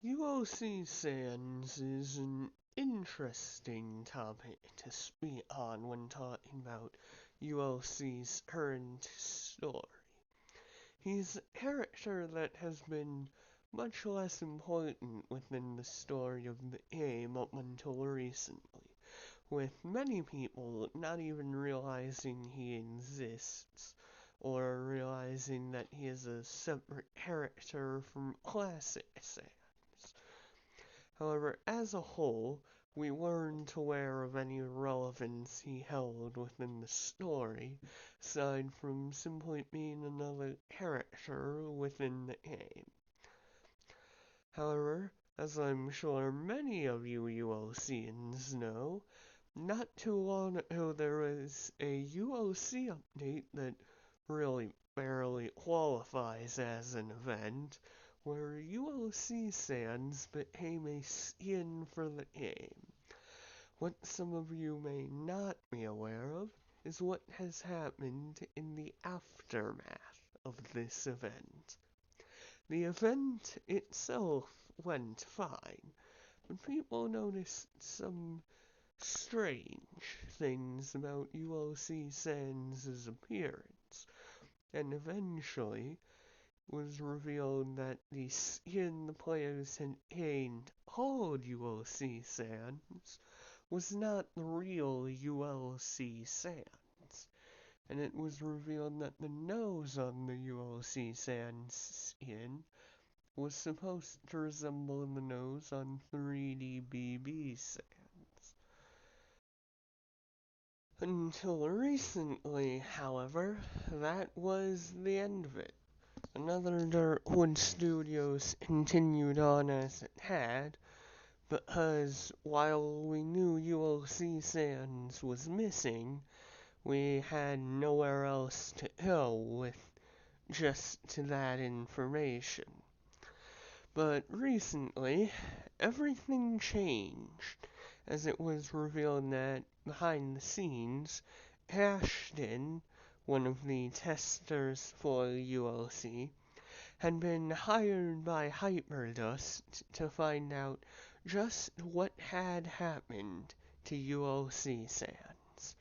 ULC Sans is an interesting topic to speak on when talking about ULC's current story. He's a character that has been much less important within the story of the game up until recently, with many people not even realizing he exists, or realizing that he is a separate character from classic Sans. However, as a whole, we weren't aware of any relevance he held within the story, aside from simply being another character within the game. However, as I'm sure many of you ULCians know, not too long ago there was a ULC update that really barely qualifies as an event, where ULC Sans became a skin for the game. What some of you may not be aware of is what has happened in the aftermath of this event. The event itself went fine, but people noticed some strange things about ULC Sans' appearance, and eventually was revealed that the skin the players had gained called ULC Sans was not the real ULC Sans, and it was revealed that the nose on the ULC Sans skin was supposed to resemble the nose on 3D BB Sans. Until recently, however, that was the end of it. Another Darkwood Studios continued on as it had, because while we knew ULC Sans was missing, we had nowhere else to go with just that information. But recently, everything changed, as it was revealed that behind the scenes, Ashton, one of the testers for ULC, had been hired by Hyperdust to find out just what had happened to ULC Sans.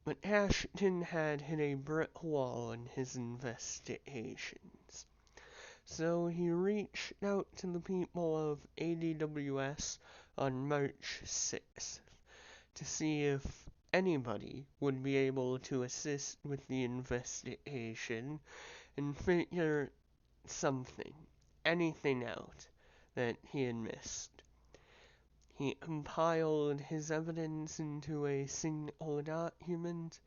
But Ashton had hit a brick wall in his investigations. So he reached out to the people of ADWS on March 6th to see if anybody would be able to assist with the investigation and figure anything out that he had missed. He compiled his evidence into a single document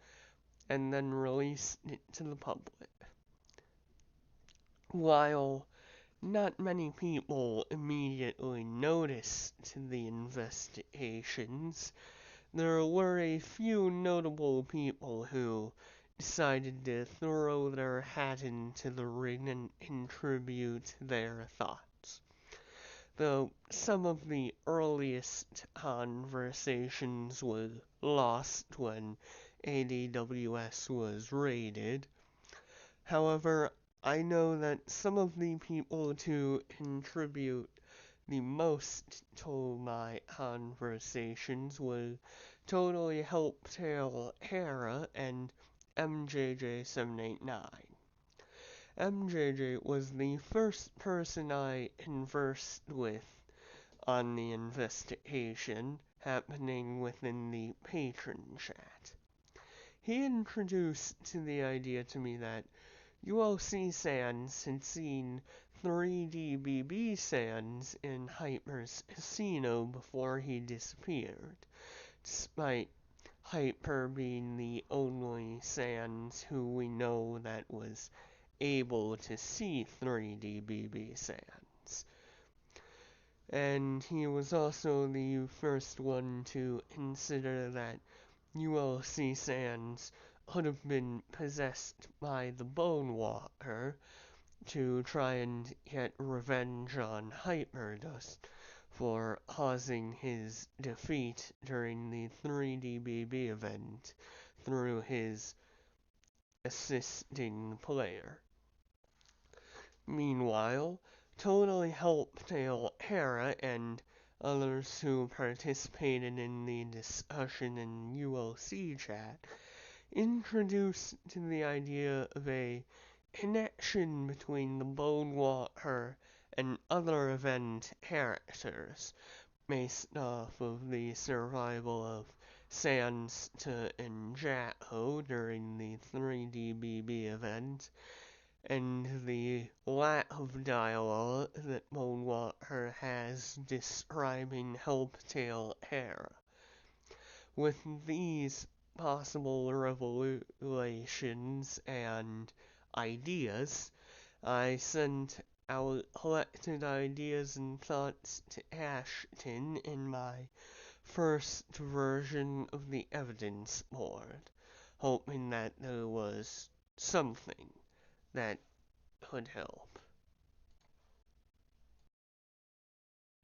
and then released it to the public. While not many people immediately noticed the investigations, there were a few notable people who decided to throw their hat into the ring and contribute their thoughts. Though some of the earliest conversations were lost when ADWS was raided. However, I know that some of the people to contribute the most to my conversations would totally help Tail Hera and MJJ789. MJJ was the first person I conversed with on the investigation happening within the patron chat. He introduced the idea to me that ULC Sans had seen 3D BB Sans in Hyper's casino before he disappeared, despite Hyper being the only Sans who we know that was able to see 3D BB Sans. And he was also the first one to consider that ULC Sans could have been possessed by the Bone Walker to try and get revenge on Hyperdust for causing his defeat during the 3DBB event through his assisting player. Meanwhile, totally helped Hera and others who participated in the discussion in ULC chat introduced to the idea of a connection between the Bone Water and other event characters, based off of the survival of Sans and Jaco during the 3DBB event, and the lack of dialogue that Bone Water has describing Helptail Hera. With these possible revelations and ideas, I sent out collected ideas and thoughts to Ashton in my first version of the evidence board, hoping that there was something that could help.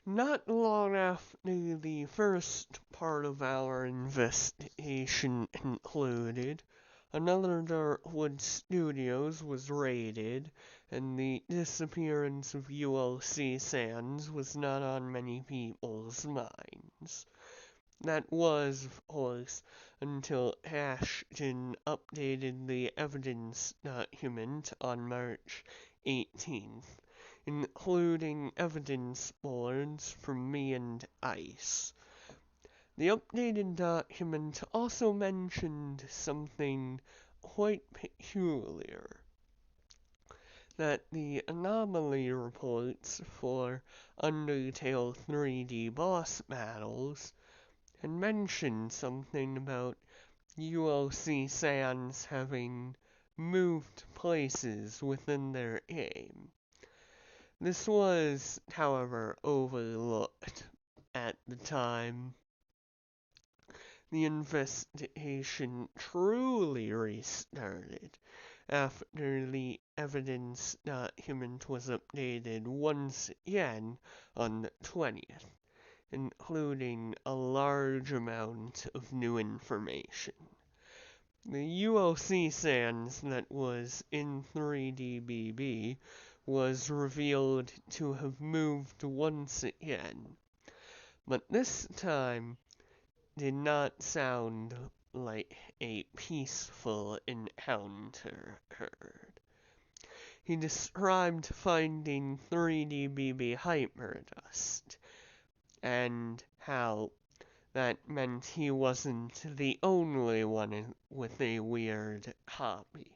Not long after the first part of our investigation concluded, another Darkwood Studios was raided, and the disappearance of ULC Sans was not on many people's minds. That was, of course, until Ashton updated the evidence document on March 18th, including evidence boards from me and ICE. The updated document also mentioned something quite peculiar, that the anomaly reports for Undertale 3D boss battles had mentioned something about ULC Sans having moved places within their game. This was, however, overlooked at the time. The investigation truly restarted after the evidence document was updated once again on the 20th, including a large amount of new information. The ULC Sans that was in 3DBB was revealed to have moved once again, but this time did not sound like a peaceful encounter occurred. He described finding 3DBB Hyperdust, and how that meant he wasn't the only one with a weird hobby,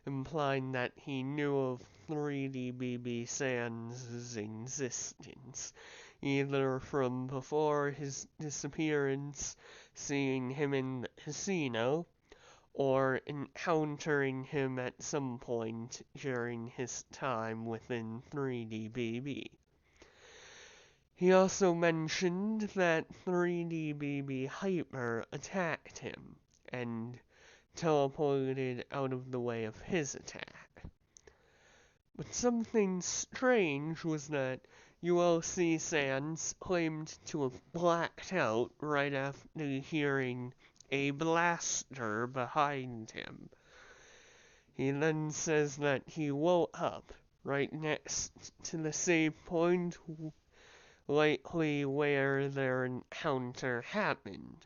implying that he knew of 3DBB Sans' existence, either from before his disappearance, seeing him in the casino, or encountering him at some point during his time within 3DBB. He also mentioned that 3DBB Hyper attacked him, and teleported out of the way of his attack. But something strange was that ULC Sans claimed to have blacked out right after hearing a blaster behind him. He then says that he woke up right next to the save point, likely where their encounter happened,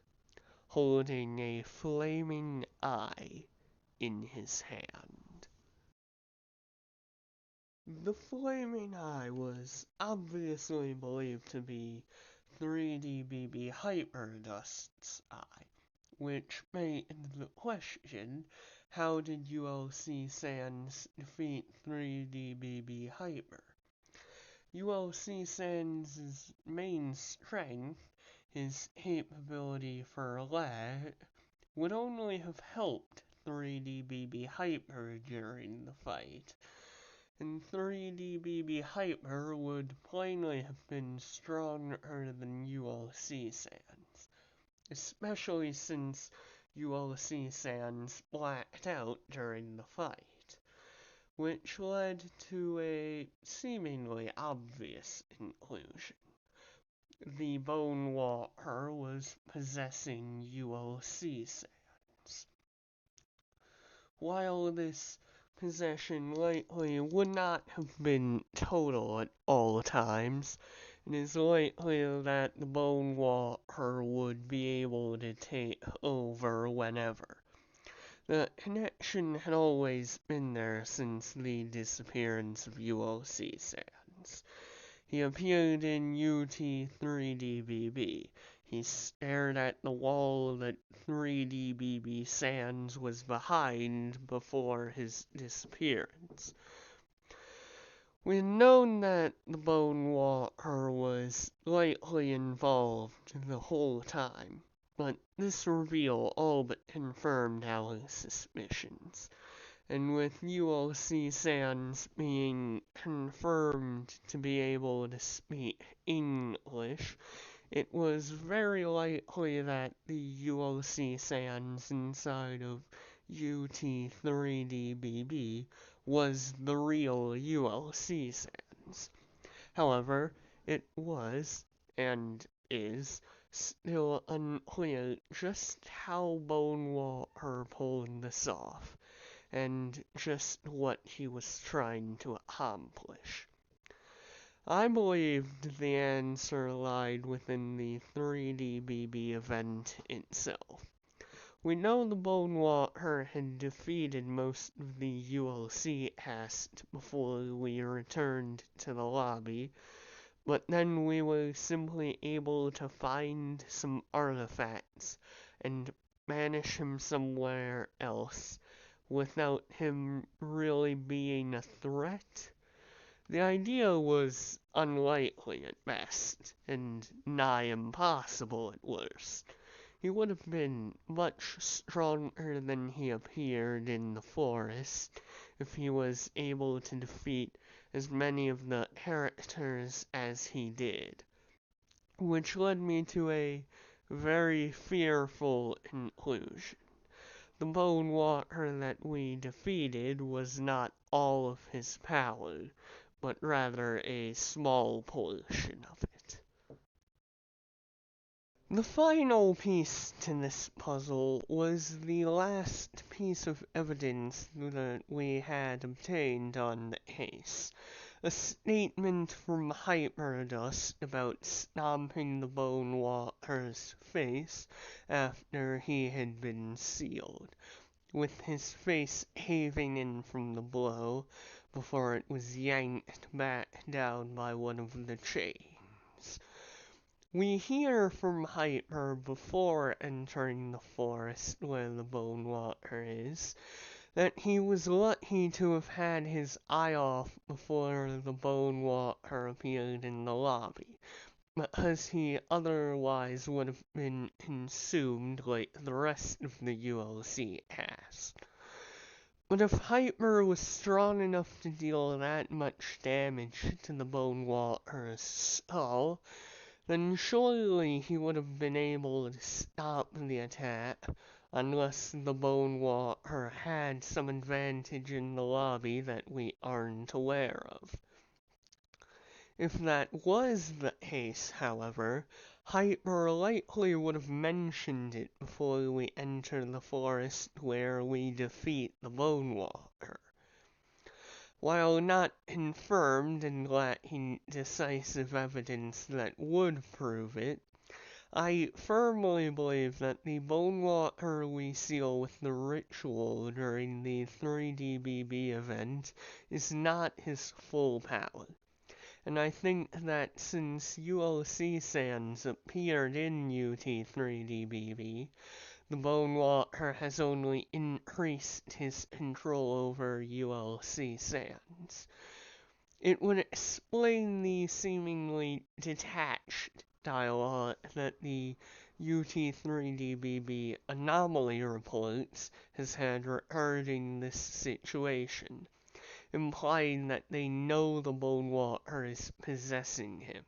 holding a flaming eye in his hand. The flaming eye was obviously believed to be 3DBB Hyperdust's eye, which begged the question, how did ULC Sans defeat 3DBB Hyper? ULC Sans' main strength, his capability for lag, would only have helped 3DBB Hyper during the fight, and 3DBB Hyper would plainly have been stronger than ULC Sans, especially since ULC Sans blacked out during the fight, which led to a seemingly obvious conclusion. The Bone Walker was possessing ULC Sans. While this possession likely would not have been total at all times. It is likely that the Bone Water would be able to take over whenever. The connection had always been there since the disappearance of ULC Sans. He appeared in UT3DBB. He stared at the wall that 3DBB Sans was behind before his disappearance. We had known that the Bone Water was likely involved the whole time, but this reveal all but confirmed our suspicions. And with ULC Sans being confirmed to be able to speak English, it was very likely that the ULC Sans inside of UT3DBB was the real ULC Sans. However, it was, and is, still unclear just how Bonewater pulled this off, and just what he was trying to accomplish. I believed the answer lied within the 3DBB event itself. We know the Bonewater had defeated most of the ULC cast before we returned to the lobby, but then we were simply able to find some artifacts and banish him somewhere else without him really being a threat. The idea was unlikely at best, and nigh impossible at worst. He would have been much stronger than he appeared in the forest if he was able to defeat as many of the characters as he did, which led me to a very fearful conclusion. The Bonewater that we defeated was not all of his power, but rather a small portion of it. The final piece to this puzzle was the last piece of evidence that we had obtained on the case. A statement from Hyperdust about stomping the Bonewater's face after he had been sealed, with his face caving in from the blow before it was yanked back down by one of the chains. We hear from Hyper before entering the forest where the Bonewater is, that he was lucky to have had his eye off before the Bonewater appeared in the lobby, because he otherwise would have been consumed like the rest of the ULC cast. But if Hyper was strong enough to deal that much damage to the Bonewater's skull, then surely he would have been able to stop the attack, unless the Bonewater had some advantage in the lobby that we aren't aware of. If that was the case, however, Hyper likely would have mentioned it before we enter the forest where we defeat the Bonewater. While not confirmed and lacking decisive evidence that would prove it, I firmly believe that the Bonewater we seal with the ritual during the 3DBB event is not his full power. And I think that since ULC Sans appeared in UT3DBB, the Bonewater has only increased his control over ULC Sans. It would explain the seemingly detached dialogue that the UT3DBB anomaly reports has had regarding this situation, implying that they know the Bonewater is possessing him.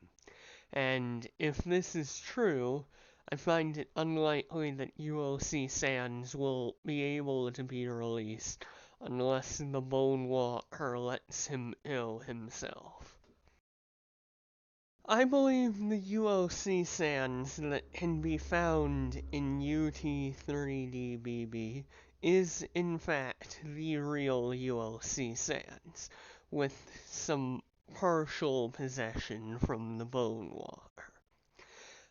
And if this is true, I find it unlikely that ULC Sans will be able to be released unless the Bonewater lets him kill himself. I believe the ULC Sans that can be found in UT3DBB is in fact the real ULC Sans, with some partial possession from the Bone Walker.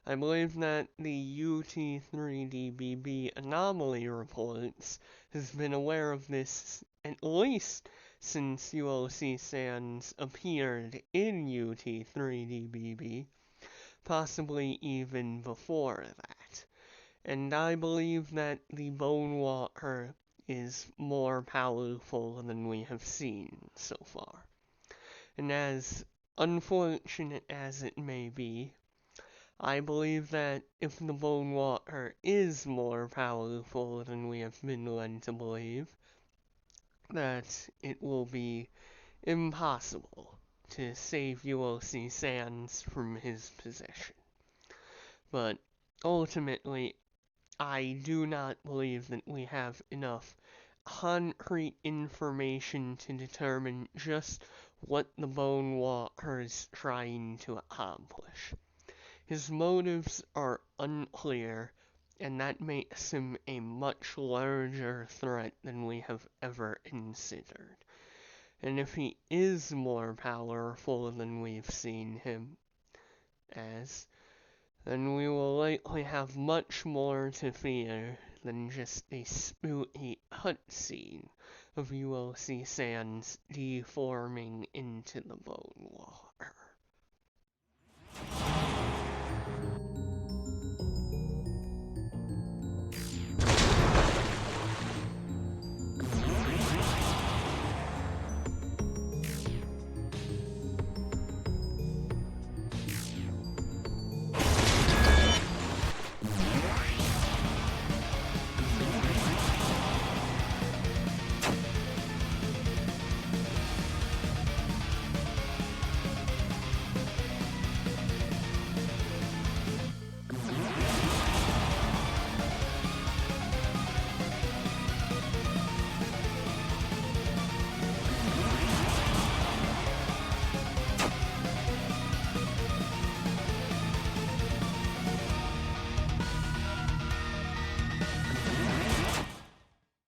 I believe that the UT3DBB anomaly reports has been aware of this at least since ULC Sans appeared in UT3DBB, possibly even before that. And I believe that the Bone Walker is more powerful than we have seen so far. And as unfortunate as it may be, I believe that if the Bone Walker is more powerful than we have been led to believe, that it will be impossible to save ULC Sans from his possession. But ultimately, I do not believe that we have enough concrete information to determine just what the Bone Walker is trying to accomplish. His motives are unclear, and that makes him a much larger threat than we have ever considered. And if he is more powerful than we've seen him as, then we will likely have much more to fear than just a spooky cutscene of ULC Sans deforming into the Bone Walker.